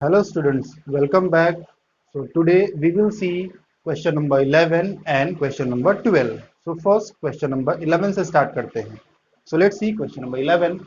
Hello students, welcome back. So today we will see question number 11 and question number 12. So first question number 11 से start करते हैं. So let's see question number 11.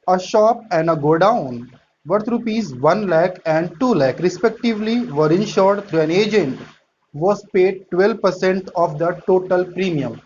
A shop and a godown worth rupees 1 lakh and 2 lakh respectively were insured through an agent was paid 12% of the total premium.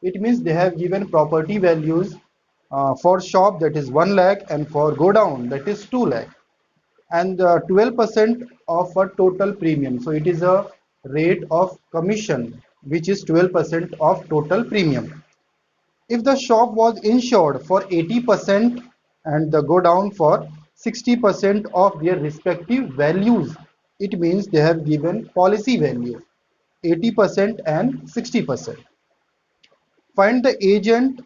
It means they have given property values for shop, that is 1 lakh, and for godown, that is 2 lakh, and 12% of a total premium. So it is a rate of commission which is 12% of total premium. If the shop was insured for 80% and the go down for 60% of their respective values, it means they have given policy value 80% and 60%. Find the agent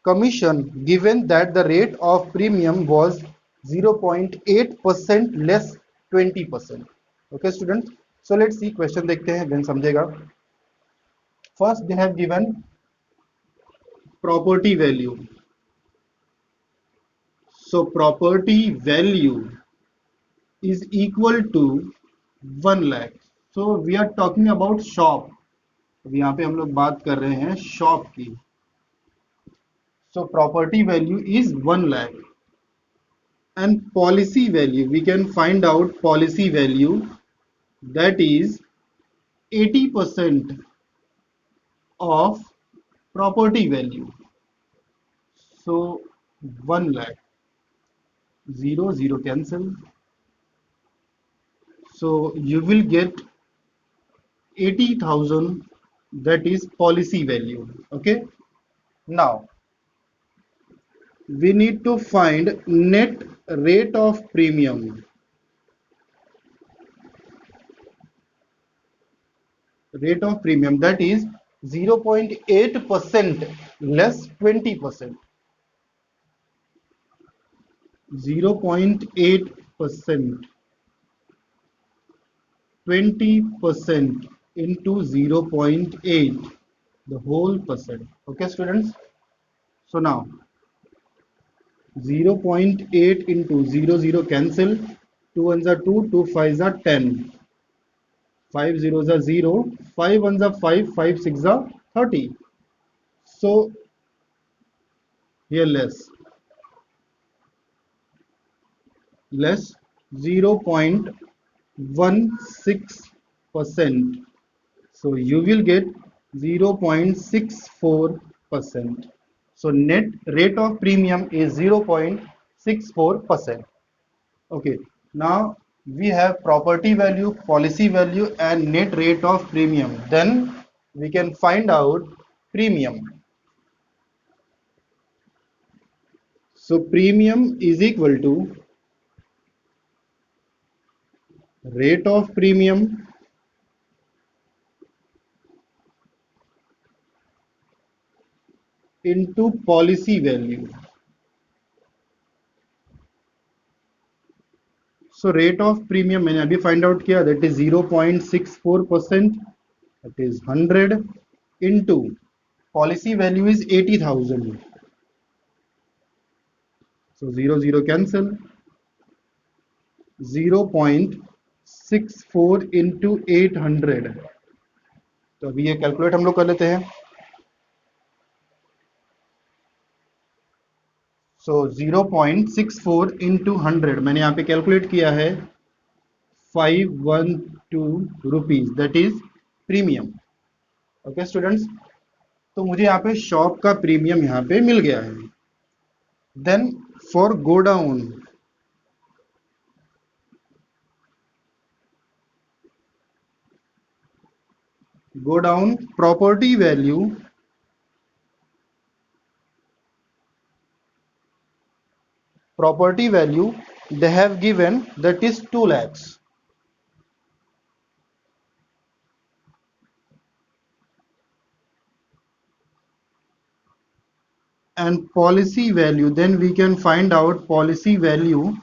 commission given that the rate of premium was 0.8% less 20%. Okay students, so let's see question देखते हैं then समझेगा. First they have given property value. So property value is equal to 1 lakh. So we are talking about shop. अब यहाँ पे हम लोग बात कर रहे हैं shop की. So property value is 1 lakh. And policy value, we can find out policy value, that is 80% of property value. So 1 lakh, 0 0 cancel, so you will get 80,000, that is policy value. Okay, now we need to find net rate of premium. Rate of premium, that is 0.8% less 20%. 0.8%, 20% into 0.8, the whole percent. Okay students, so now 0.8 into 0 0 cancel, 2 ones are 2, 2 5s are 10, 5 zeros are 0, 5 ones are 5, 5 6 are 30. So here less 0.16%, so you will get 0.64%. So net rate of premium is 0.64%. Okay, now we have property value, policy value, and net rate of premium. Then we can find out premium. So premium is equal to rate of premium into policy value. So rate of premium मैंने अभी find out किया, that is 0.64%, that is 100 into policy value is 80,000. So 0 0 cancel, 0.64 into 800. तो अभी ये calculate हम लोग कर लेते हैं. So 0.64 into 100 मैंने यहाँ पे कैलकुलेट किया है 512 rupees, that is premium. Okay students, तो मुझे यहाँ पे शॉप का प्रीमियम यहाँ पे मिल गया है. Then for go down property value they have given, that is 2 lakhs. And policy value, then we can find out policy value.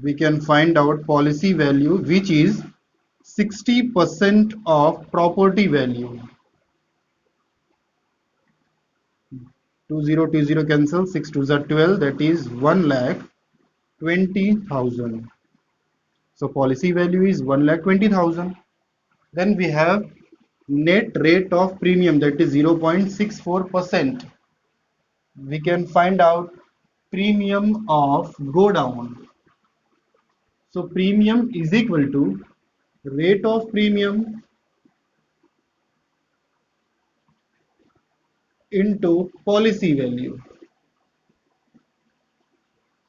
We can find out policy value, which is 60% of property value. 20 cancel, 6 2s are 12, that is 1,20,000. So policy value is 1,20,000. Then we have net rate of premium, that is 0.64%. We can find out premium of go down. So premium is equal to rate of premium into policy value.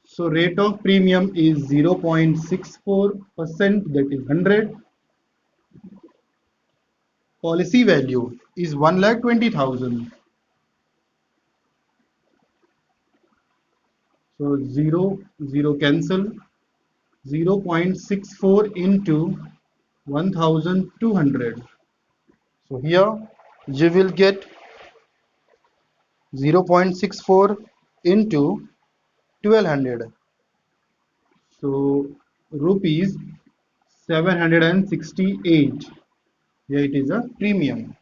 So rate of premium is 0.64%, that is 100. Policy value is 1,20,000. So 0 0 cancel, 0.64 into 1,200. So here you will get 0.64 into 1200. So rupees 768. Here it is a premium.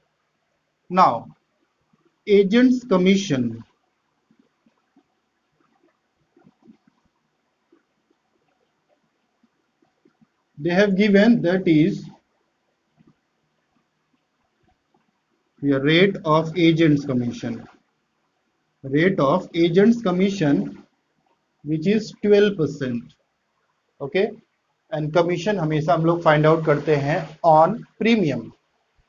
Now agent's commission. They have given, that is the rate of agent's commission. Rate of agent's commission, which is 12%. Okay, and commission हमेशा हम लोग find out करते हैं on premium,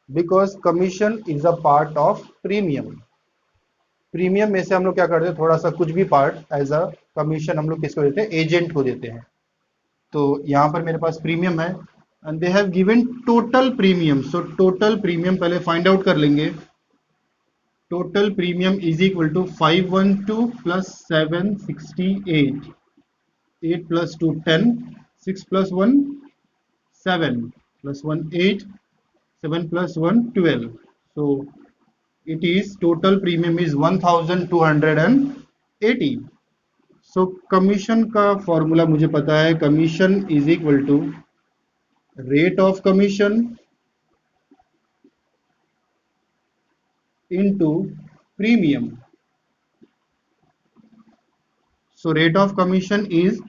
because commission is a part of premium. Premium में से हम लोग क्या करते हैं, थोड़ा सा कुछ भी पार्ट एज अ कमीशन हम लोग किसको देते हैं, एजेंट को देते हैं. तो यहाँ पर मेरे पास प्रीमियम है and they have given total premium. So total premium पहले फाइंड आउट कर लेंगे. Total premium is equal to 512 plus 768, 8 plus 2 10, 6 plus 1 7 plus 1 8, 7 plus 1 12. So it is total premium is 1,280. So commission का फॉर्मूला मुझे पता है, commission is equal to rate of commission into premium. So rate of commission is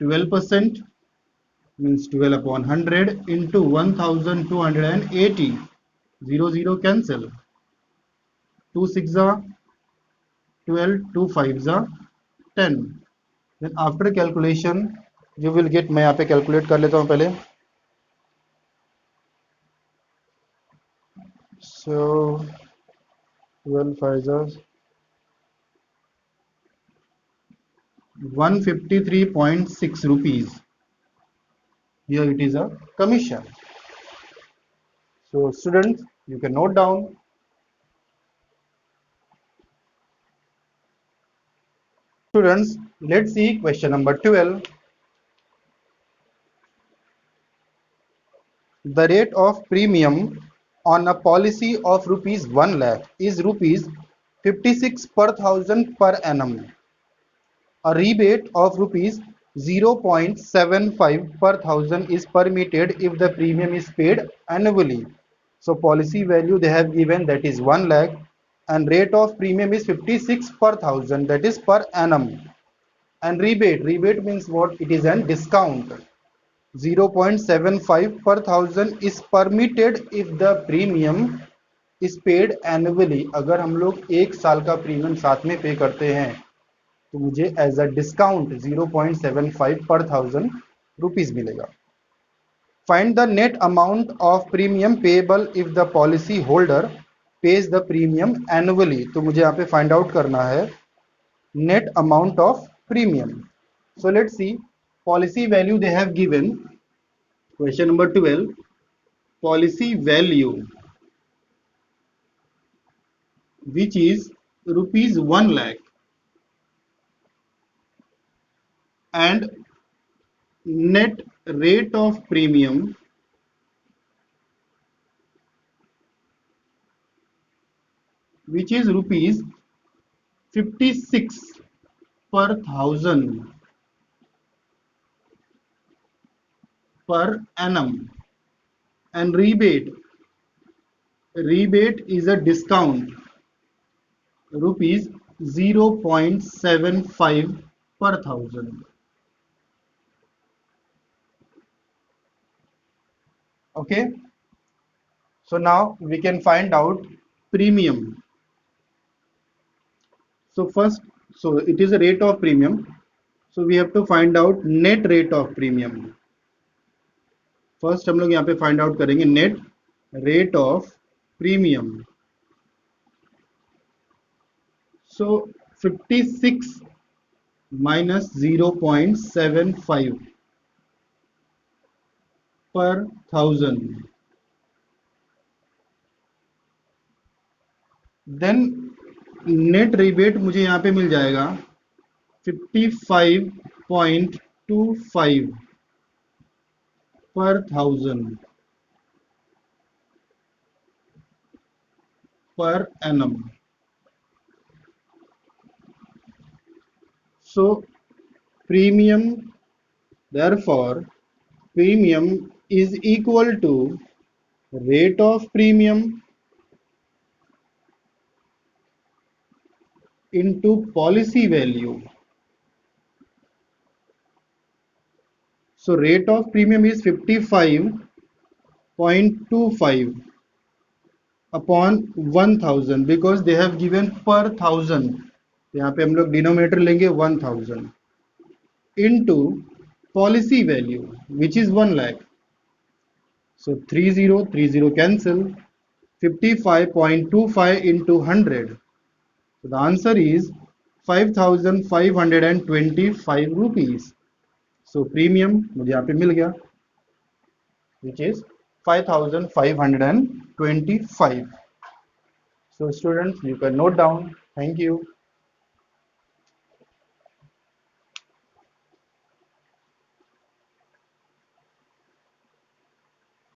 12%, means 12 upon 100 into 1,280. 0 0 cancel. 2 6 are 12, 2 5 are 10. Then after calculation you will get, मैं यहाँ पे calculate कर लेता हूँ पहले. So 12 5 are 153.6 rupees. Here it is a commission. So students, you can note down. Students, let's see question number 12. The rate of premium on a policy of rupees 1 lakh is rupees 56 per thousand per annum. A rebate of rupees 0.75 per thousand is permitted if the premium is paid annually. So policy value they have given, that is 1 lakh, and rate of premium is 56 per thousand, that is per annum. And rebate means what? It is a discount. 0.75 per thousand is permitted if the premium is paid annually. अगर हम लोग एक साल का premium साथ में पे करते हैं तो मुझे एज अ डिस्काउंट 0.75 पर थाउजेंड रुपीज मिलेगा. Find the net amount of premium payable if the policy holder page the premium annually. तो मुझे यहाँ पे फाइंड आउट करना है net amount of premium. So let's see policy value they have given. Question number 12, policy value which is rupees 1 lakh and net rate of premium which is rupees 56 per thousand per annum, and rebate is a discount rupees 0.75 per thousand. Okay, so now we can find out premium. So first, so it is a rate of premium, so we have to find out net rate of premium. First हम लोग यहाँ पे find out करेंगे net rate of premium. So 56 minus 0.75 per thousand. Then net rebate मुझे यहाँ पे मिल जाएगा 55.25 per thousand per annum. So premium, therefore premium is equal to rate of premium into policy value. So rate of premium is 55.25 upon 1000 because they have given per thousand. यहाँ पे हम लोग denominator लेंगे 1000 into policy value which is 1 lakh. So 30 cancel. 55.25 into 100. So the answer is 5525 rupees. So premium मुझे यहाँ पे मिल गया which is 5525. So students, you can note down. Thank you.